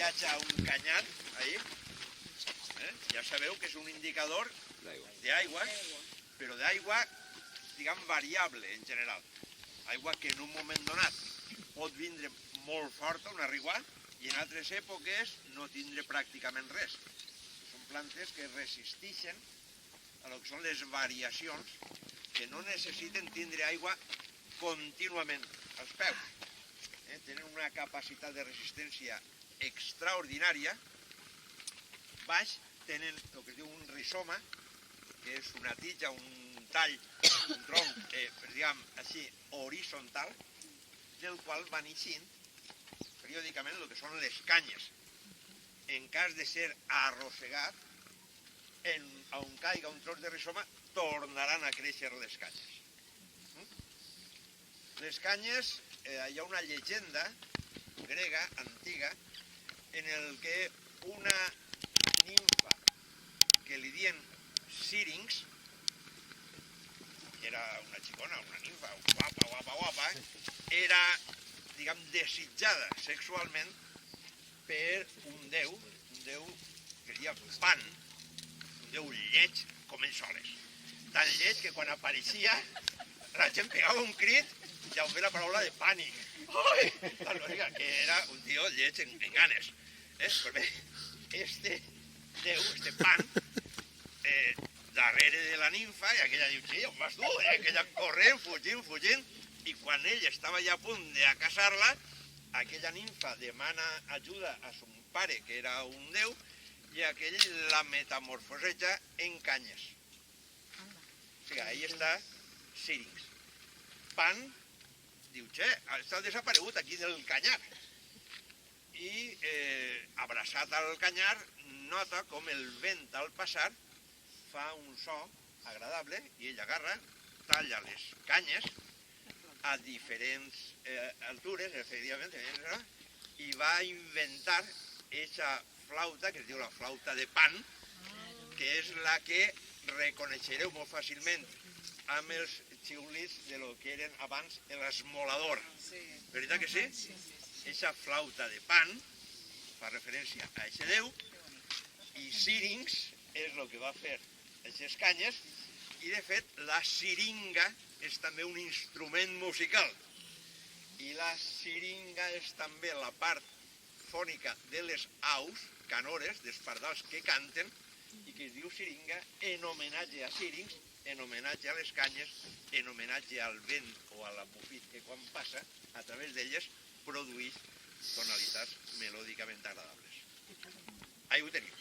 hi hagi un canyar, ahí, ja sabeu que és un indicador d'aigua, però d'aigua, diguem, variable en general. Aigua que en un moment donat pot vindre molt forta, una riuà, i en altres èpoques no tindre pràcticament res. Són plantes que resisteixen a lo que són les variacions, que no necessiten tindre aigua contínuament als peus. Tenen una capacitat de resistència extraordinària. Baix tenen el que es diu un rizoma, que és una tija, un tall, un tronc, diguem així, horitzontal, del qual van eixint periòdicament el que són les canyes. En cas de ser arrossegat, on caiga un tros de rizoma, tornaran a créixer les canyes. Les canyes, hi ha una llegenda grega, antiga, en el que una nimfa que li dien Sírings, que era una xicona, una nimfa, guapa, era, diguem, desitjada sexualment per un déu que es deia Pan, un déu lleig com ells soles. Tan lleig que quan apareixia la gent pegava un crit i ja ho feia la paraula de pànic. Tan lògica, que era un tio lleig en ganes. Però bé, este déu, este Pan, darrere de la nimfa, i aquella diu, sí, on vas tu? Aquella corrent, fugint, i quan ell estava ja a punt de casar-la, aquella nimfa demana ajuda a son pare, que era un déu, i aquell la metamorfoseja en canyes. O sigui, ahí està Sírings. Pan diu, che, està desaparegut aquí del canyar. I abraçat al canyar, nota com el vent al passar fa un so agradable i ell agarra, talla les canyes a diferents altures, efectivament, i va inventar aquesta flauta, que es diu la flauta de Pan, que és la que reconeixereu molt fàcilment amb els xiulits de lo que eren abans l'esmolador. Veritat que sí? Aquesta flauta de Pan fa referència a aquest déu, i Sírings és el que va fer aquestes canyes, i de fet la siringa és també un instrument musical. I la siringa és també la part fònica de les aus, canores, dels pardals que canten, i que es diu siringa en homenatge a Sírings, en homenatge a les canyes, en homenatge al vent o a la bufit que quan passa, a través d'elles, produeix tonalitats melòdicament agradables. Ahí ho teniu,